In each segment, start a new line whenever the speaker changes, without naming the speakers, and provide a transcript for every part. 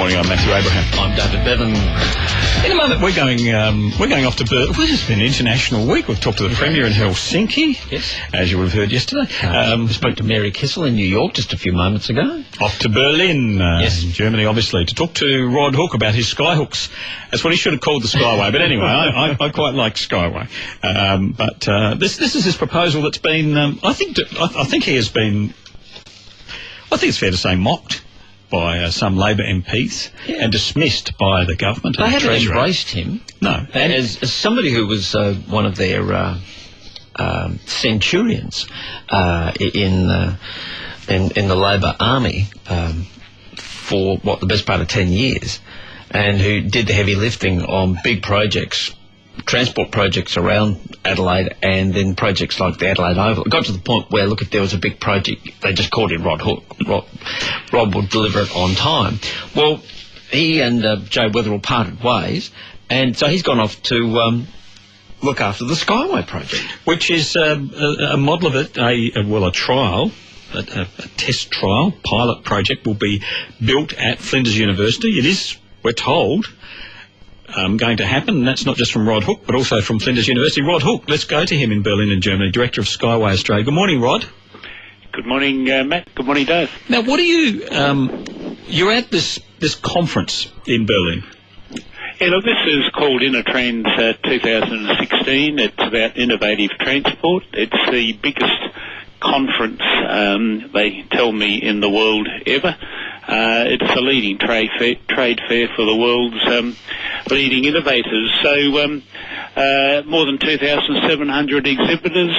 morning, I'm Matthew Abraham.
I'm David Bevan.
In a moment, we're going off to Berlin. Well, it's been an international week. We've talked to the Premier in Helsinki,
yes,
as you would have heard yesterday.
We spoke to Mary Kissel in New York just a few moments ago.
Off to Berlin,
yes,
in Germany, obviously, to talk to Rod Hook about his skyhooks. That's what he should have called the Skyway. But anyway, I quite like Skyway. But this is his proposal that's been, I think it's fair to say, mocked by some Labor MPs and dismissed by the government.
They
and
haven't
Treasury.
embraced him.
No.
And as somebody who was one of their centurions in the Labor army for the best part of 10 years, and who did the heavy lifting on big projects, transport projects around Adelaide, and then projects like the Adelaide Oval. It got to the point where, look, if there was a big project, they just called in Rod Hook. Rod would deliver it on time. Well, he and Joe Wetherill parted ways, and so he's gone off to look after the Skyway project.
Which is a model of it, a trial, a test trial, pilot project will be built at Flinders University. It is, we're told, going to happen, and that's not just from Rod Hook, but also from Flinders University. Rod Hook, let's go to him in Berlin in Germany, Director of Skyway Australia. Good morning, Rod.
Good morning, Matt. Good morning, Dave.
Now, what are you... you're at this conference in Berlin.
Yeah, look, this is called InnoTrans 2016. It's about innovative transport. It's the biggest conference, they tell me, in the world ever. It's the leading trade fair for the world's leading innovators. So more than 2,700 exhibitors.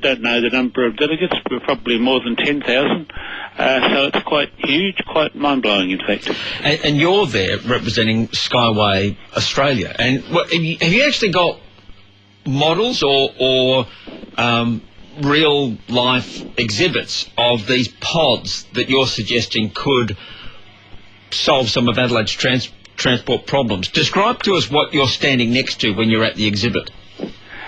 Don't know the number of delegates, but probably more than 10,000. So it's quite huge, quite mind-blowing, in fact.
And you're there representing Skyway Australia. And have you actually got models or real-life exhibits of these pods that you're suggesting could solve some of Adelaide's transport problems? Describe to us what you're standing next to when you're at the exhibit.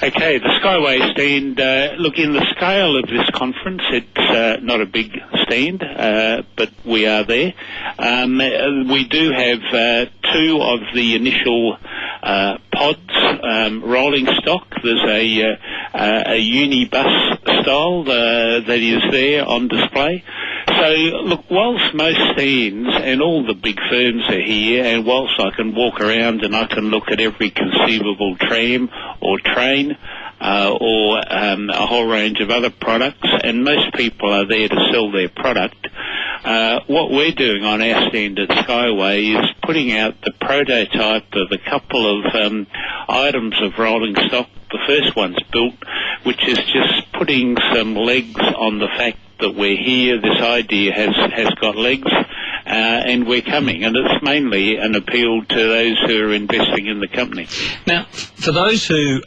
Okay, the Skyway stand, look, in the scale of this conference, it's not a big stand, but we are there. We do have two of the initial pods, rolling stock. There's a unibus style that is there on display. So, look, whilst most stands and all the big firms are here, and whilst I can walk around and I can look at every conceivable tram or train or a whole range of other products, and most people are there to sell their product, what we're doing on our stand at Skyway is putting out the prototype of a couple of items of rolling stock. The first one's built, which is just putting some legs on the fact that we're here, this idea has got legs, and we're coming. And it's mainly an appeal to those who are investing in the company.
Now, for those who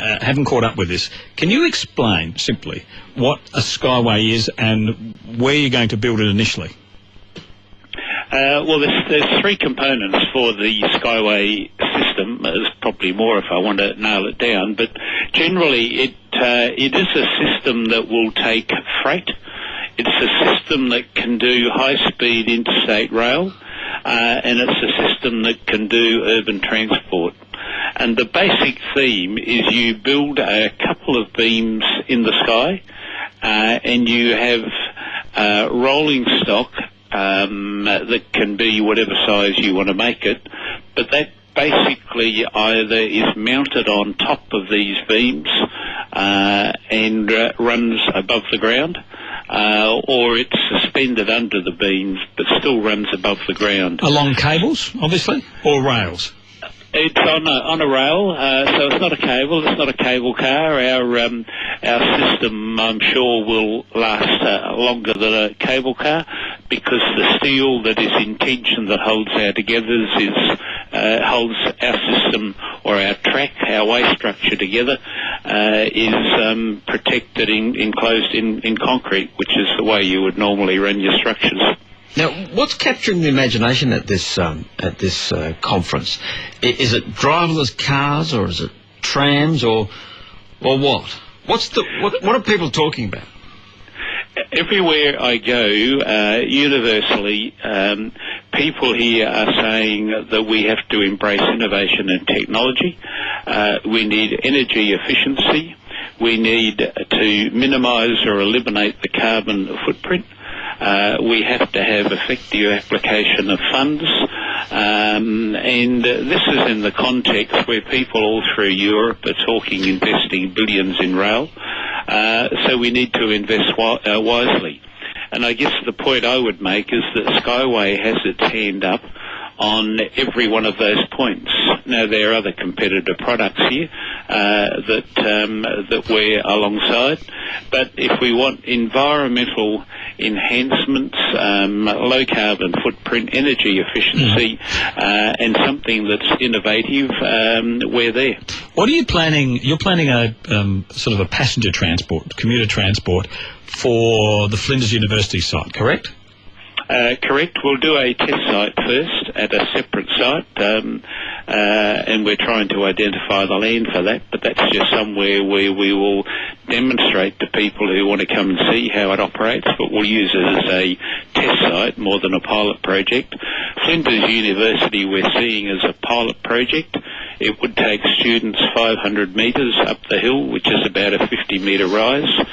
haven't caught up with this, can you explain simply what a Skyway is and where you're going to build it initially?
Well, there's three components for the Skyway system. There's probably more if I want to nail it down, but generally it is a system that will take freight. It's a system that can do high-speed interstate rail, and it's a system that can do urban transport. And the basic theme is you build a couple of beams in the sky, and you have rolling stock that can be whatever size you want to make it, but that basically either is mounted on top of these beams and runs above the ground, or it's suspended under the beams but still runs above the ground.
Along cables, obviously, or rails?
It's on a rail, so it's not a cable. It's not a cable car. Our system, I'm sure, will last longer than a cable car, because the steel that is in tension that holds our togethers holds our system or our track, our way structure together, is protected, enclosed in concrete, which is the way you would normally run your structures.
Now, what's capturing the imagination at this conference? Is it driverless cars, or is it trams, or what? What are people talking about?
Everywhere I go, universally, people here are saying that we have to embrace innovation and technology. We need energy efficiency. We need to minimise or eliminate the carbon footprint. We have to have effective application of funds. And this is in the context where people all through Europe are talking investing billions in rail. So we need to invest wisely. And I guess the point I would make is that Skyway has its hand up on every one of those points. Now, there are other competitor products here that we're alongside, but if we want environmental enhancements, low carbon footprint, energy efficiency, and something that's innovative, we're there.
What are you planning? You're planning a sort of a passenger transport, commuter transport for the Flinders University site, correct?
Correct. We'll do a test site first at a separate site, and we're trying to identify the land for that, but that's just somewhere where we will demonstrate to people who want to come and see how it operates, but we'll use it as a test site more than a pilot project. Flinders University we're seeing as a pilot project. It would take students 500 metres up the hill, which is about a 50-metre rise,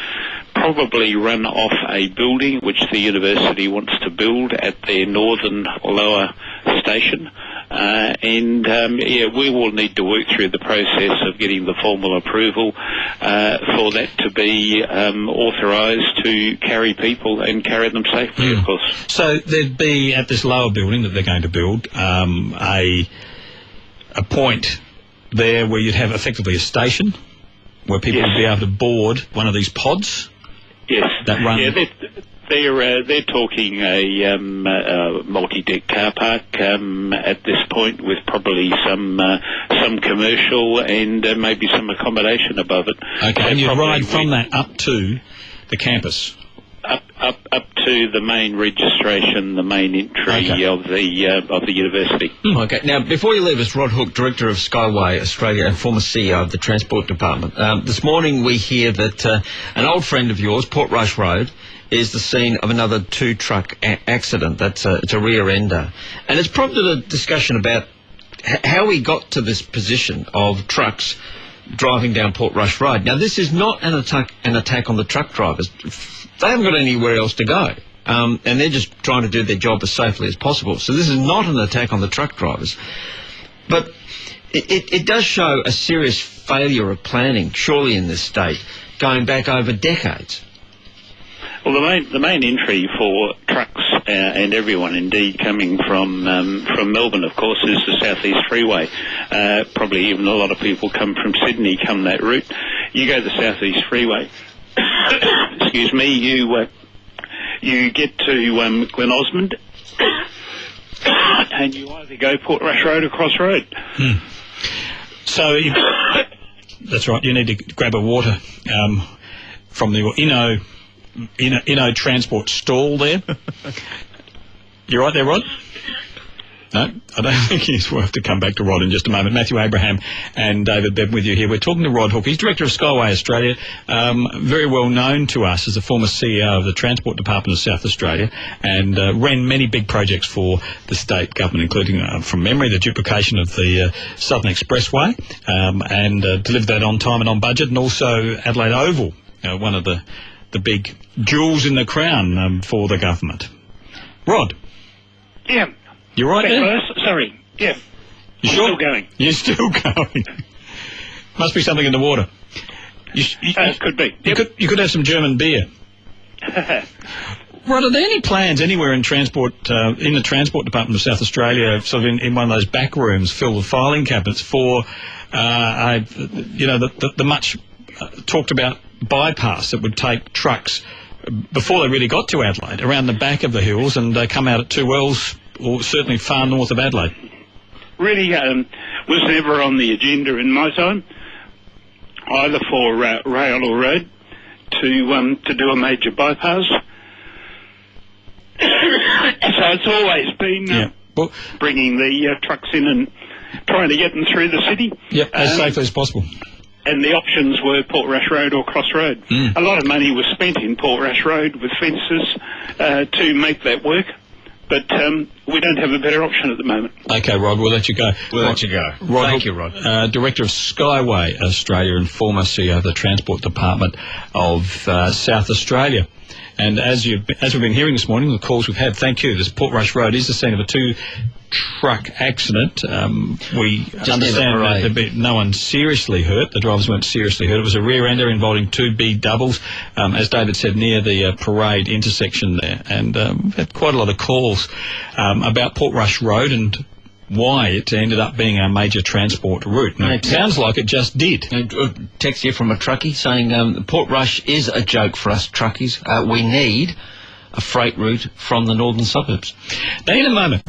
probably run off a building which the university wants to build at their northern lower station. We will need to work through the process of getting the formal approval for that to be authorised to carry people and carry them safely, of course.
So there'd be, at this lower building that they're going to build, a point there where you'd have effectively a station where people would be able to board one of these pods.
Yes.
That run.
Yeah, they're talking a multi-deck car park at this point, with probably some commercial and maybe some accommodation above it.
Okay,
so
and you ride from that up to the campus.
Up to the main registration, the main entry of the university.
Okay. Now, before you leave us, Rod Hook, Director of Skyway Australia and former CEO of the Transport Department. This morning we hear that an old friend of yours, Portrush Road, is the scene of another two-truck accident. It's a rear-ender. And it's prompted a discussion about how we got to this position of trucks driving down Portrush Road. Now, this is not an attack on the truck drivers. They haven't got anywhere else to go, and they're just trying to do their job as safely as possible. So this is not an attack on the truck drivers. But it does show a serious failure of planning, surely, in this state, going back over decades.
Well, the main entry for trucks and everyone indeed coming from Melbourne, of course, is the South East Freeway. Probably even a lot of people come from Sydney, come that route. You go the South East Freeway. Excuse me. You get to Glen Osmond, and you either go Portrush Road or Cross Road.
So that's right. You need to grab a water from the InnoTrans stall there. You right there, Rod? No, I don't think it's worth to come back to Rod in just a moment. Matthew Abraham and David Bevan with you here. We're talking to Rod Hook. He's Director of Skyway Australia, very well known to us as the former CEO of the Transport Department of South Australia, and ran many big projects for the state government, including, from memory, the duplication of the Southern Expressway, and delivered that on time and on budget, and also Adelaide Oval, one of the big jewels in the crown for the government. Rod?
Yeah.
You right there?
Sorry. Yeah.
You sure?
Still going.
You're still going. Must be something in the water.
Could be. Yep.
You could have some German beer. Rod, are there any plans anywhere in transport, in the Transport Department of South Australia, sort of in one of those back rooms filled with filing cabinets for, the much talked about bypass that would take trucks before they really got to Adelaide around the back of the hills and come out at Two Wells, or certainly far north of Adelaide?
Really was never on the agenda in my time, either for rail or road, to do a major bypass. So it's always been bringing the trucks in and trying to get them through the city.
Yep, as safely as possible.
And the options were Portrush Road or Cross Road. A lot of money was spent in Portrush Road with fences to make that work. but we don't have a better option at the moment.
Okay, Rod, we'll let you go.
We'll let you go.
Rod,
Thank you, Rod.
Director of SkyWay Australia and former CEO of the Transport Department of South Australia. And as we've been hearing this morning, the calls we've had, thank you. This Portrush Road is the scene of a two-truck accident. We understand that no one seriously hurt. The drivers weren't seriously hurt. It was a rear-ender involving two B doubles, as David said, near the parade intersection there. And we've had quite a lot of calls about Portrush Road and why it ended up being our major transport route. And it sounds like it just did.
A text here from a truckie saying Portrush is a joke for us truckies. We need a freight route from the northern suburbs.
Now, in a moment.